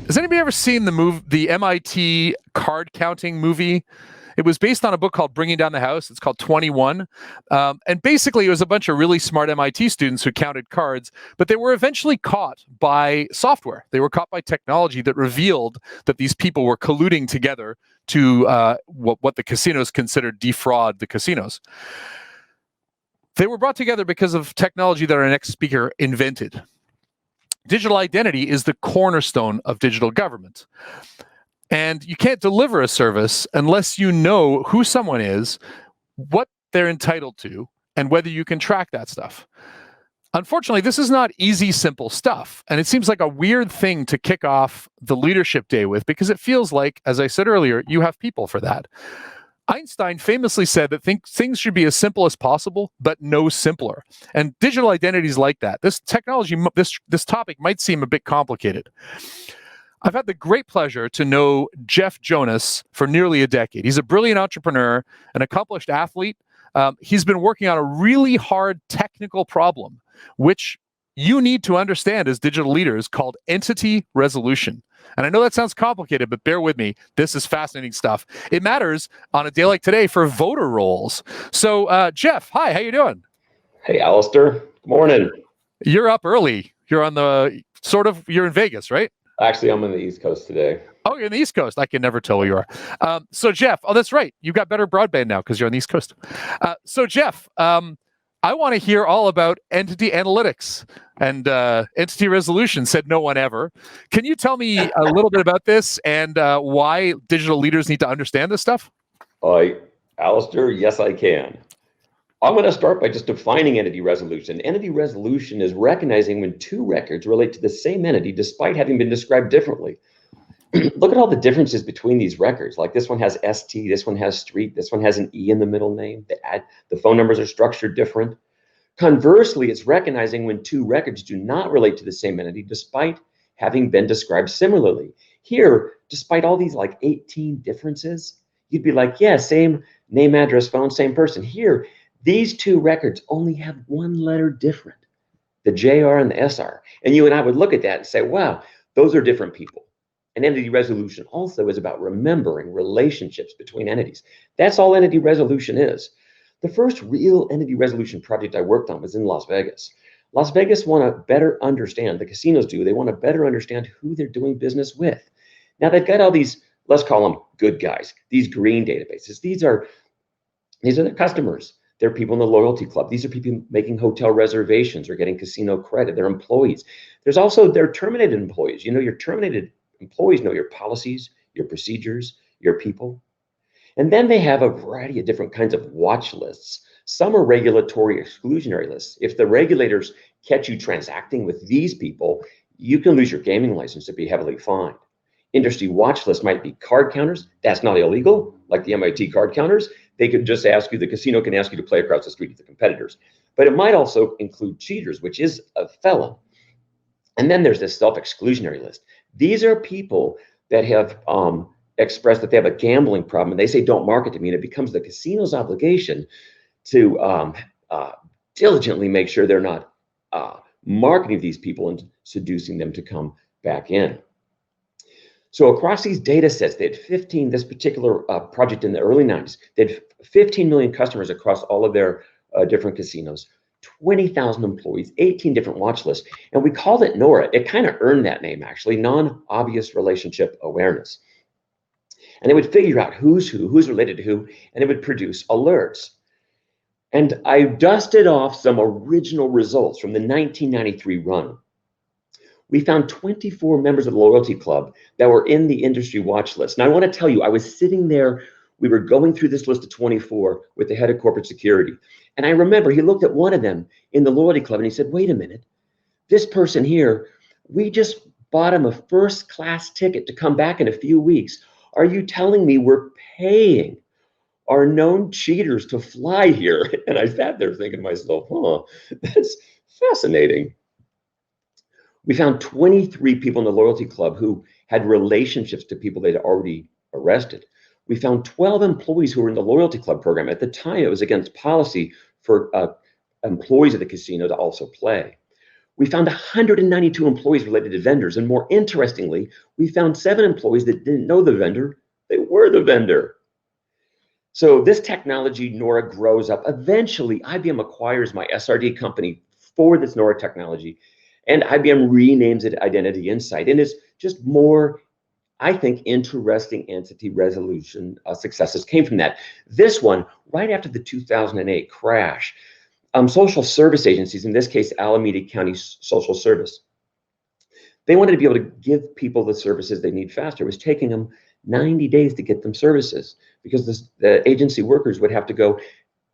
Has anybody ever seen the MIT card counting movie? It was based on a book called Bringing Down the House. It's called 21. And basically, it was a bunch of really smart MIT students who counted cards, but they were eventually caught by software. They were caught by technology that revealed that these people were colluding together to what the casinos considered defraud the casinos. They were brought together because of technology that our next speaker invented. Digital identity is the cornerstone of digital government. And you can't deliver a service unless you know who someone is, what they're entitled to, and whether you can track that stuff. Unfortunately, this is not easy, simple stuff. And it seems like a weird thing to kick off the leadership day with, because it feels like, as I said earlier, you have people for that. Einstein famously said that things should be as simple as possible, but no simpler. And digital identity is like that. This technology, this topic might seem a bit complicated. I've had the great pleasure to know Jeff Jonas for nearly a decade. He's a brilliant entrepreneur, an accomplished athlete. He's been working on a really hard technical problem, which you need to understand as digital leaders, called entity resolution. And I know that sounds complicated, but bear with me. This is fascinating stuff. It matters on a day like today for voter rolls. So, Jeff, hi, how you doing? Hey, Alistair. Good morning. You're up early. You're in Vegas, right? Actually, I'm on the East Coast today. Oh, you're on the East Coast. I can never tell where you are. So, Jeff, that's right. You've got better broadband now because you're on the East Coast. So, Jeff, I want to hear all about entity analytics and entity resolution, said no one ever. Can you tell me a little bit about this and why digital leaders need to understand this stuff? Alistair, yes, I can. I'm going to start by just defining entity resolution. Entity resolution is recognizing when two records relate to the same entity despite having been described differently. Look at all the differences between these records. Like this one has ST, this one has street, this one has an E in the middle name. The phone numbers are structured different. Conversely, it's recognizing when two records do not relate to the same entity despite having been described similarly. Here, despite all these like 18 differences, you'd be like, yeah, same name, address, phone, same person. Here, these two records only have one letter different, the JR and the SR. And you and I would look at that and say, wow, those are different people. And entity resolution also is about remembering relationships between entities. That's all entity resolution is. The first real entity resolution project I worked on was in Las Vegas. Las Vegas want to better understand, the casinos do, they want to better understand who they're doing business with. Now they've got all these, let's call them good guys, these green databases. These are their customers. They're people in the loyalty club. These are people making hotel reservations or getting casino credit. They're employees. There's also their terminated employees. You know, your terminated employees know your policies, your procedures, your people. And then they have a variety of different kinds of watch lists. Some are regulatory exclusionary lists. If the regulators catch you transacting with these people, you can lose your gaming license and be heavily fined. Industry watch lists might be card counters. That's not illegal, like the MIT card counters. They could just ask you, the casino can ask you to play across the street with the competitors. But it might also include cheaters, which is a felon. And then there's this self-exclusionary list. These are people that have expressed that they have a gambling problem, and they say, don't market to me. And it becomes the casino's obligation to diligently make sure they're not marketing these people and seducing them to come back in. So across these data sets, they had 15, this particular project in the early 90s, they had 15 million customers across all of their different casinos, 20,000 employees, 18 different watch lists. And we called it NORA. It kind of earned that name, actually, non-obvious relationship awareness. And it would figure out who's who, who's related to who, and it would produce alerts. And I dusted off some original results from the 1993 run. We found 24 members of the Loyalty Club that were in the industry watch list. And I want to tell you, I was sitting there, we were going through this list of 24 with the head of corporate security. And I remember he looked at one of them in the Loyalty Club and he said, wait a minute, this person here, we just bought him a first-class ticket to come back in a few weeks. Are you telling me we're paying our known cheaters to fly here? And I sat there thinking to myself, that's fascinating. We found 23 people in the Loyalty Club who had relationships to people they'd already arrested. We found 12 employees who were in the Loyalty Club program. At the time, it was against policy for employees of the casino to also play. We found 192 employees related to vendors. And more interestingly, we found 7 employees that didn't know the vendor. They were the vendor. So this technology, Nora, grows up. Eventually, IBM acquires my SRD company for this Nora technology, and IBM renames it Identity Insight. And it's just more, I think, interesting entity resolution successes came from that. This one, right after the 2008 crash, social service agencies, in this case, Alameda County Social Service, they wanted to be able to give people the services they need faster. It was taking them 90 days to get them services because the agency workers would have to go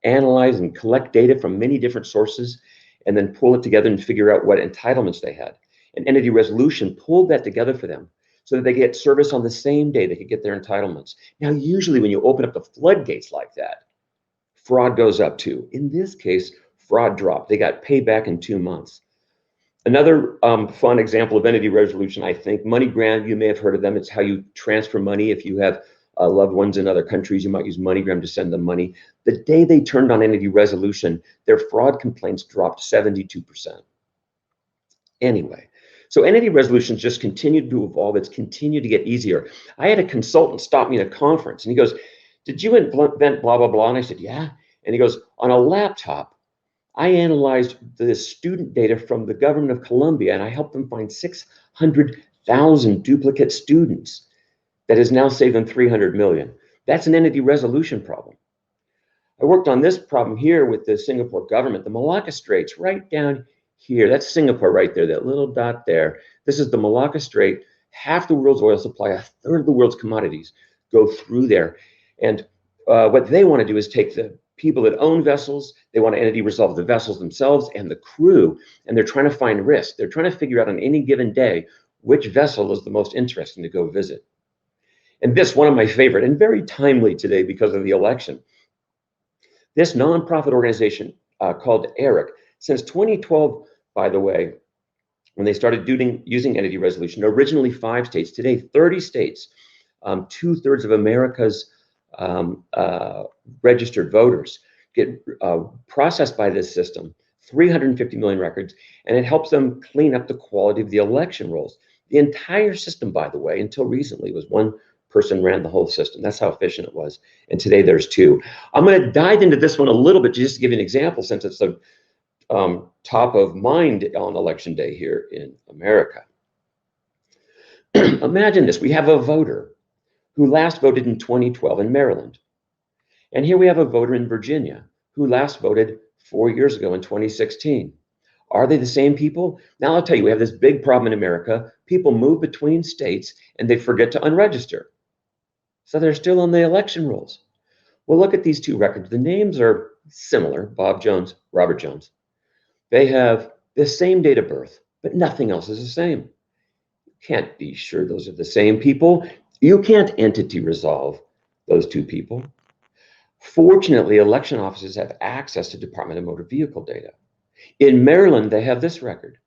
analyze and collect data from many different sources and then pull it together and figure out what entitlements they had. And entity resolution pulled that together for them so that they get service on the same day they could get their entitlements. Now, usually when you open up the floodgates like that, fraud goes up too. In this case, fraud dropped. They got paid back in 2 months. Another fun example of entity resolution, I think, MoneyGram, you may have heard of them. It's how you transfer money. If you have loved ones in other countries, you might use MoneyGram to send them money. The day they turned on entity resolution, their fraud complaints dropped 72%. Anyway, so entity resolutions just continued to evolve. It's continued to get easier. I had a consultant stop me at a conference, and he goes, "Did you invent blah, blah, blah?" And I said, "Yeah." And he goes, "On a laptop, I analyzed the student data from the government of Colombia, and I helped them find 600,000 duplicate students. That has now saved them 300 million. That's an entity resolution problem. I worked on this problem here with the Singapore government, the Malacca Straits, right down here. That's Singapore right there, that little dot there. This is the Malacca Strait. Half the world's oil supply, a third of the world's commodities go through there. And what they want to do is take the people that own vessels, they want to entity resolve the vessels themselves and the crew, and they're trying to find risk. They're trying to figure out on any given day which vessel is the most interesting to go visit. And this, one of my favorite, and very timely today because of the election. This nonprofit organization called ERIC, since 2012, by the way, when they started using entity resolution, originally 5 states, today 30 states, 2/3 of America's registered voters get processed by this system, 350 million records, and it helps them clean up the quality of the election rolls. The entire system, by the way, until recently, was one person ran the whole system. That's how efficient it was. And today there's 2. I'm going to dive into this one a little bit just to give you an example, since it's the top of mind on election day here in America. Imagine this. We have a voter who last voted in 2012 in Maryland. And here we have a voter in Virginia who last voted 4 years ago in 2016. Are they the same people? Now I'll tell you, we have this big problem in America. People move between states and they forget to unregister. So they're still on the election rolls. Well, look at these 2 records. The names are similar, Bob Jones, Robert Jones. They have the same date of birth, but nothing else is the same. You can't be sure those are the same people. You can't entity resolve those 2 people. Fortunately, election offices have access to Department of Motor Vehicle data. In Maryland, they have this record.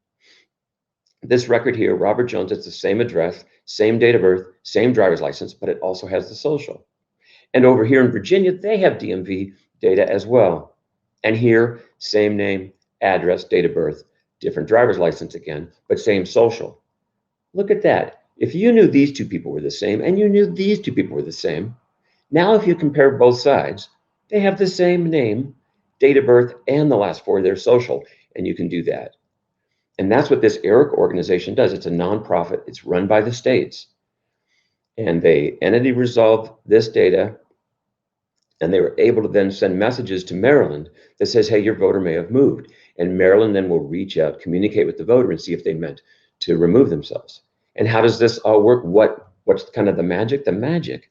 This record here, Robert Jones, it's the same address, same date of birth, same driver's license, but it also has the social. And over here in Virginia, they have DMV data as well. And here, same name, address, date of birth, different driver's license again, but same social. Look at that. If you knew these 2 people were the same and you knew these 2 people were the same, now if you compare both sides, they have the same name, date of birth, and the last 4 of their social, and you can do that. And that's what this ERIC organization does. It's a nonprofit. It's run by the states. And they entity resolve this data, and they were able to then send messages to Maryland that says, hey, your voter may have moved. And Maryland then will reach out, communicate with the voter, and see if they meant to remove themselves. And how does this all work? What's kind of the magic? The magic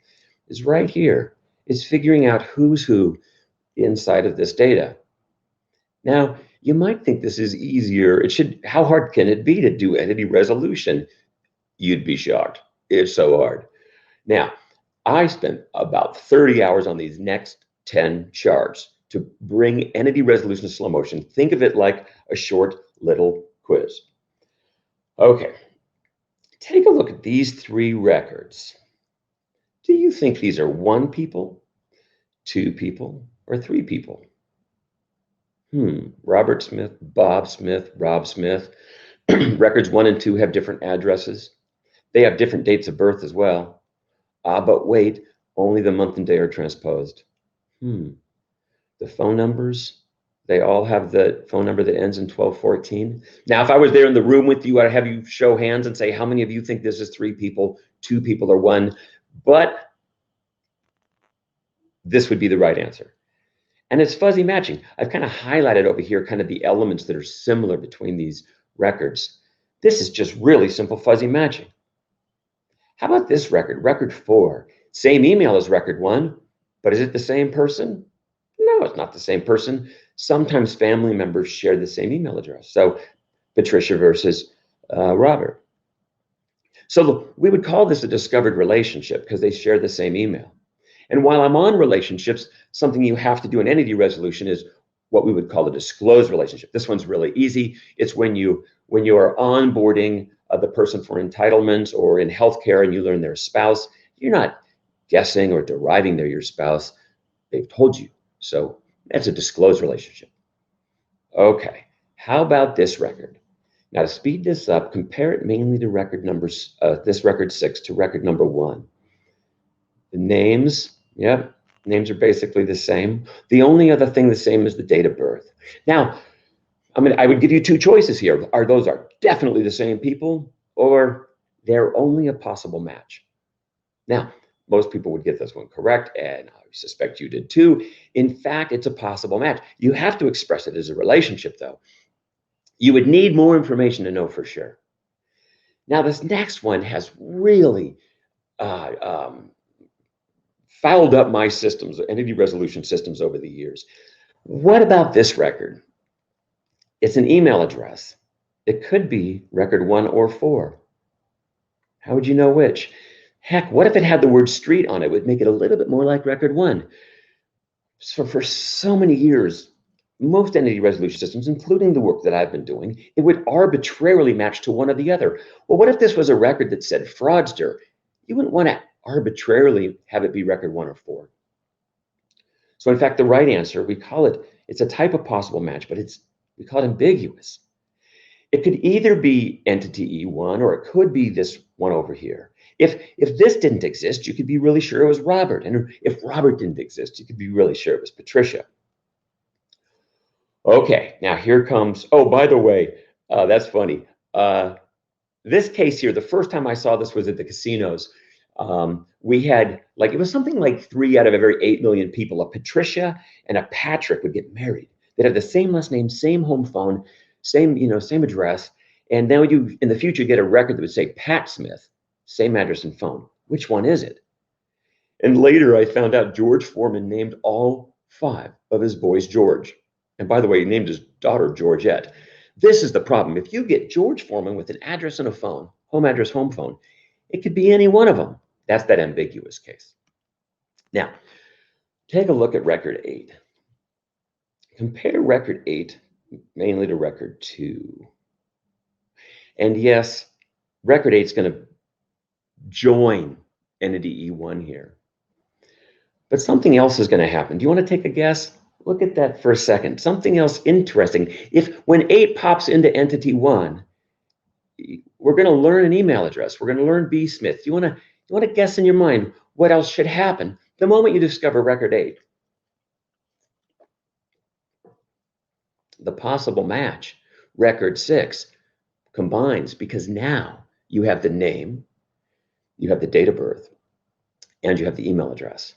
is right here. It's figuring out who's who inside of this data. Now, you might think this is easier. How hard can it be to do entity resolution? You'd be shocked. It's so hard. Now, I spent about 30 hours on these next 10 charts to bring entity resolution to slow motion. Think of it like a short little quiz. Okay, take a look at these 3 records. Do you think these are 1 people, 2 people, or 3 people? Robert Smith, Bob Smith, Rob Smith. Records 1 and 2 have different addresses. They have different dates of birth as well. But wait, only the month and day are transposed. The phone numbers, they all have the phone number that ends in 1214. Now, if I was there in the room with you, I'd have you show hands and say, how many of you think this is 3 people, 2 people, or 1? But this would be the right answer. And it's fuzzy matching. I've kind of highlighted over here kind of the elements that are similar between these records. This is just really simple fuzzy matching. How about this record, record 4? Same email as record 1, but is it the same person? No, it's not the same person. Sometimes family members share the same email address. So Patricia versus Robert. So we would call this a discovered relationship because they share the same email. And while I'm on relationships, something you have to do in entity resolution is what we would call a disclosed relationship. This one's really easy. It's when you are onboarding the person for entitlements or in healthcare and you learn they're a spouse, you're not guessing or deriving they're your spouse. They've told you. So that's a disclosed relationship. Okay, how about this record? Now to speed this up, compare it mainly to record numbers, this record 6 to record number 1. The names, names are basically the same. The only other thing the same is the date of birth. Now, I would give you 2 choices here. Those are definitely the same people, or they're only a possible match. Now, most people would get this one correct, and I suspect you did too. In fact, it's a possible match. You have to express it as a relationship, though. You would need more information to know for sure. Now, this next one has really fouled up my systems, entity resolution systems over the years. What about this record? It's an email address. It could be record 1 or 4. How would you know which? Heck, what if it had the word street on it? It would make it a little bit more like record 1. So for so many years, most entity resolution systems, including the work that I've been doing, it would arbitrarily match to one or the other. Well, what if this was a record that said fraudster? You wouldn't want to arbitrarily have it be record 1 or 4. So in fact, the right answer, we call it, it's a type of possible match, but we call it ambiguous. It could either be entity E1 or it could be this one over here. If this didn't exist, you could be really sure it was Robert. And if Robert didn't exist, you could be really sure it was Patricia. Okay, now here comes, oh, by the way, that's funny. This case here, the first time I saw this was at the casinos. We had, it was something like 3 out of every 8 million people, a Patricia and a Patrick would get married. They'd have the same last name, same home phone, same address. And then you, in the future, get a record that would say Pat Smith, same address and phone. Which one is it? And later I found out George Foreman named all 5 of his boys George. And by the way, he named his daughter Georgette. This is the problem. If you get George Foreman with an address and a phone, home address, home phone, it could be any one of them. That's that ambiguous case. Now, take a look at record 8. Compare record 8 mainly to record 2. And yes, record 8 is going to join entity E1 here. But something else is going to happen. Do you want to take a guess? Look at that for a second. Something else interesting. When 8 pops into entity 1, we're going to learn an email address. We're going to learn B. Smith. You want to guess in your mind what else should happen the moment you discover record 8? The possible match, record 6, combines because now you have the name, you have the date of birth, and you have the email address.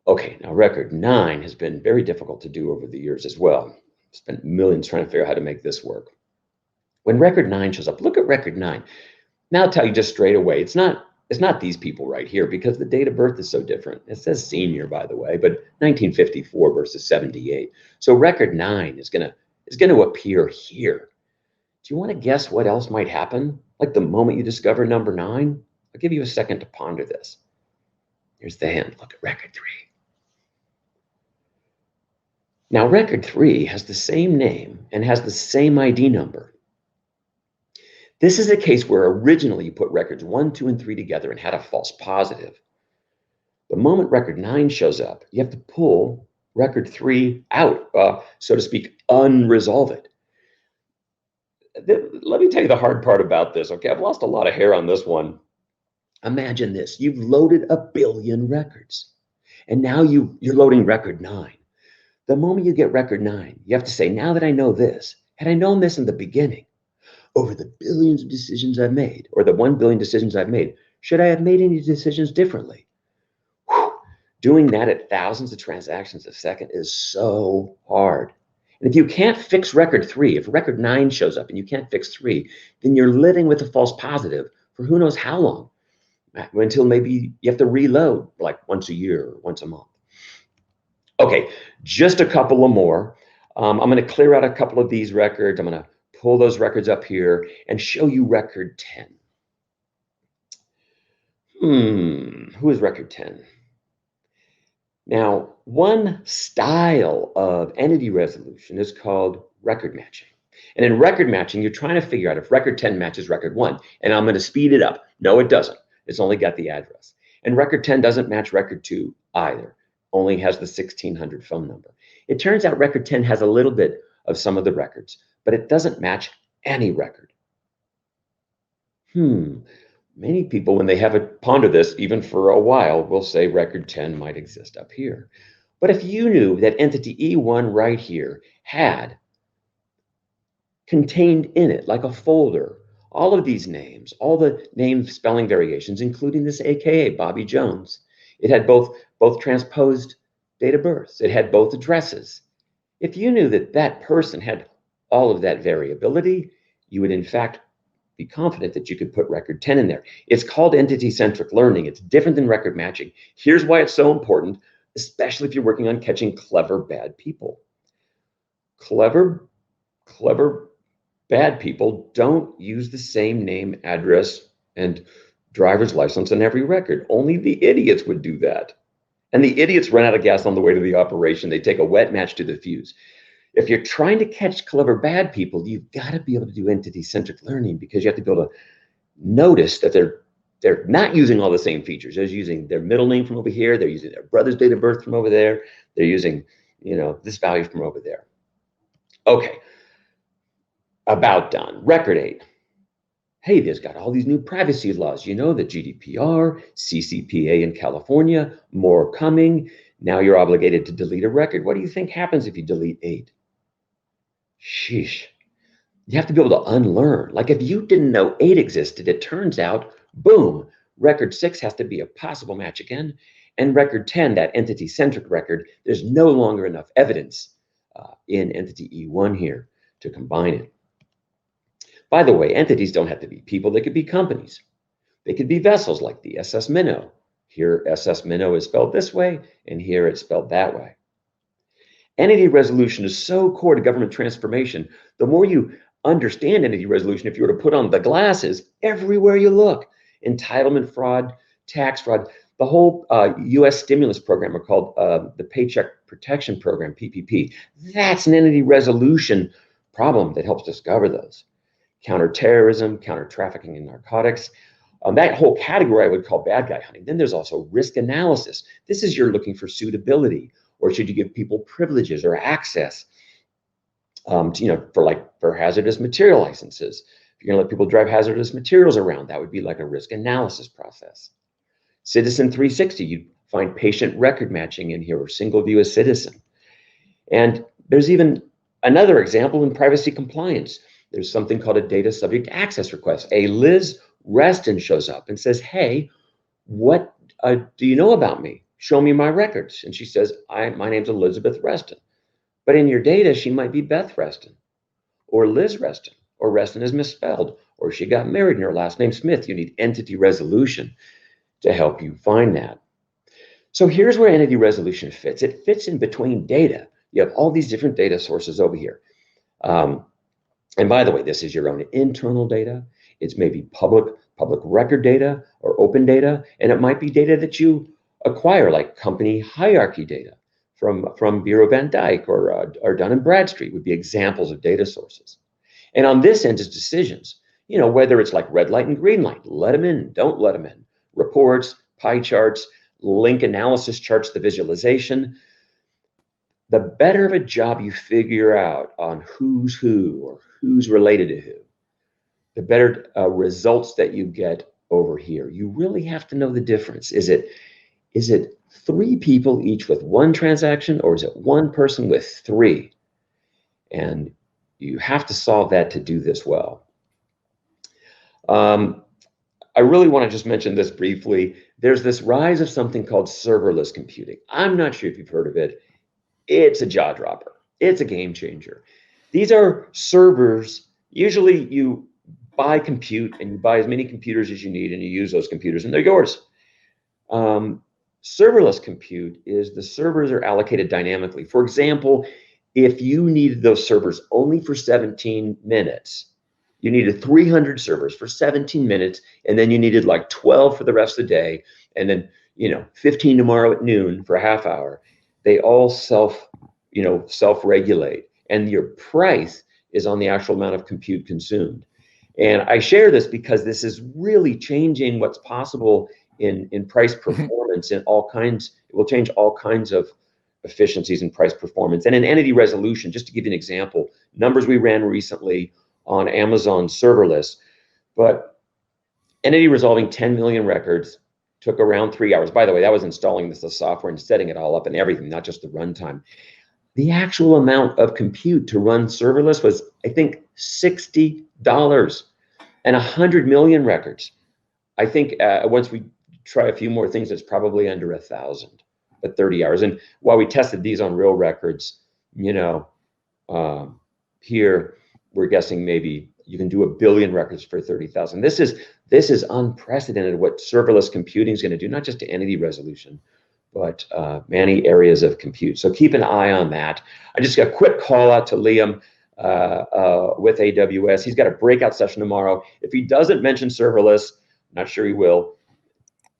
Okay, now record 9 has been very difficult to do over the years as well. Spent millions trying to figure out how to make this work. When record 9 shows up, look at record 9. Now I'll tell you just straight away, it's not these people right here because the date of birth is so different. It says senior, by the way, but 1954 versus 78. So record 9 is gonna appear here. Do you want to guess what else might happen? Like the moment you discover number 9? I'll give you a second to ponder this. Here's the hint. Look at record 3. Now, record 3 has the same name and has the same ID number. This is a case where originally you put records 1, 2, and 3 together and had a false positive. The moment record 9 shows up, you have to pull record 3 out, so to speak, unresolve it. Let me tell you the hard part about this, okay? I've lost a lot of hair on this one. Imagine this. You've loaded 1 billion records, and now you're loading record 9. The moment you get record 9, you have to say, now that I know this, had I known this in the beginning, over the billions of decisions I've made, or the 1 billion decisions I've made, should I have made any decisions differently? Whew. Doing that at thousands of transactions a second is so hard. And if you can't fix record 3, if record 9 shows up and you can't fix 3, then you're living with a false positive for who knows how long, until maybe you have to reload like once a year or once a month. Okay, just a couple of more. I'm going to clear out a couple of these records. I'm going to pull those records up here and show you record 10. Who is record 10? Now, one style of entity resolution is called record matching. And in record matching, you're trying to figure out if record 10 matches record 1. And I'm going to speed it up. No, it doesn't. It's only got the address. And record 10 doesn't match record 2 either. Only has the 1600 phone number. It turns out record 10 has a little bit of some of the records, but it doesn't match any record. Many people, when they haven't pondered this, even for a while, will say record 10 might exist up here. But if you knew that entity E1 right here had contained in it, like a folder, all of these names, all the name spelling variations, including this AKA, Bobby Jones. It had both transposed date of births. It had both addresses. If you knew that that person had all of that variability, you would in fact be confident that you could put record 10 in there. It's called entity-centric learning. It's different than record matching. Here's why it's so important, especially if you're working on catching clever bad people. Clever bad people don't use the same name, address, and driver's license in every record. Only the idiots would do that. And the idiots run out of gas on the way to the operation. They take a wet match to the fuse. If you're trying to catch clever bad people, you've got to be able to do entity-centric learning, because you have to be able to notice that they're not using all the same features. They're using their middle name from over here. They're using their brother's date of birth from over there. They're using, this value from over there. Okay, about done. Record 8. Hey, there's got all these new privacy laws. The GDPR, CCPA in California, more coming. Now you're obligated to delete a record. What do you think happens if you delete 8? Sheesh. You have to be able to unlearn. Like if you didn't know 8 existed, it turns out, boom, record 6 has to be a possible match again. And record 10, that entity-centric record, there's no longer enough evidence in entity E1 here to combine it. By the way, entities don't have to be people. They could be companies. They could be vessels like the SS Minnow. Here, SS Minnow is spelled this way, and here it's spelled that way. Entity resolution is so core to government transformation. The more you understand entity resolution, if you were to put on the glasses, everywhere you look, entitlement fraud, tax fraud, the whole U.S. stimulus program are called the Paycheck Protection Program, PPP. That's an entity resolution problem that helps discover those. Counterterrorism, counter-trafficking in narcotics. That whole category I would call bad guy hunting. Then there's also risk analysis. This is you're looking for suitability, or should you give people privileges or access for hazardous material licenses. If you're gonna let people drive hazardous materials around, that would be like a risk analysis process. Citizen 360, you'd find patient record matching in here, or single view as citizen. And there's even another example in privacy compliance. There's something called a data subject access request. A Liz Reston shows up and says, hey, what do you know about me? Show me my records. And she says, my name's Elizabeth Reston. But in your data, she might be Beth Reston, or Liz Reston, or Reston is misspelled, or she got married and her last name Smith. You need entity resolution to help you find that. So here's where entity resolution fits. It fits in between data. You have all these different data sources over here. And by the way, this is your own internal data. It's maybe public record data or open data, and it might be data that you acquire, like company hierarchy data from Bureau Van Dyke or Dun & Bradstreet would be examples of data sources. And on this end is decisions, whether it's like red light and green light, let them in, don't let them in, reports, pie charts, link analysis charts, the visualization. the better of a job you figure out on who's who or who's related to who, the better results that you get over here. You really have to know the difference. Is it three people each with one transaction, or is it one person with three? And you have to solve that to do this well. I really want to just mention this briefly. There's this rise of something called serverless computing. I'm not sure if you've heard of it. It's a jaw dropper. It's a game changer. These are servers. Usually you buy compute and you buy as many computers as you need and you use those computers and they're yours. Serverless compute is the servers are allocated dynamically. For example, if you needed those servers only for 17 minutes, you needed 300 servers for 17 minutes, and then you needed like 12 for the rest of the day, and then 15 tomorrow at noon for a half hour. They all self-regulate, and your price is on the actual amount of compute consumed. And I share this because this is really changing what's possible in price performance in all kinds. It will change all kinds of efficiencies in price performance. And in entity resolution, just to give you an example, numbers we ran recently on Amazon serverless, but entity resolving 10 million records took around 3 hours. By the way, that was installing the software and setting it all up and everything, not just the runtime. The actual amount of compute to run serverless was, I think, $60, and 100 million records. I think once we try a few more things, it's probably under 1,000, but 30 hours. And while we tested these on real records, here we're guessing maybe you can do 1 billion records for 30,000. This is unprecedented what serverless computing is going to do, not just to entity resolution, but many areas of compute. So keep an eye on that. I just got a quick call out to Liam with AWS. He's got a breakout session tomorrow. If he doesn't mention serverless, I'm not sure he will,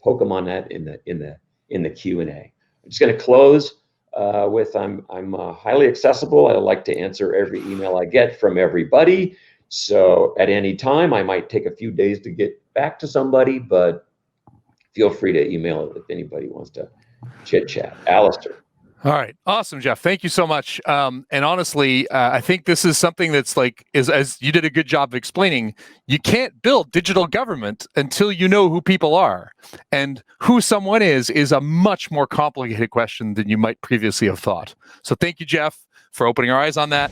poke him on that in the Q&A. I'm just going to close with I'm highly accessible. I like to answer every email I get from everybody. So at any time, I might take a few days to get back to somebody, but feel free to email it if anybody wants to chit chat. Alistair. All right. Awesome, Jeff. Thank you so much. And honestly, I think this is something that's as you did a good job of explaining, you can't build digital government until you know who people are. And who someone is a much more complicated question than you might previously have thought. So thank you, Jeff, for opening our eyes on that.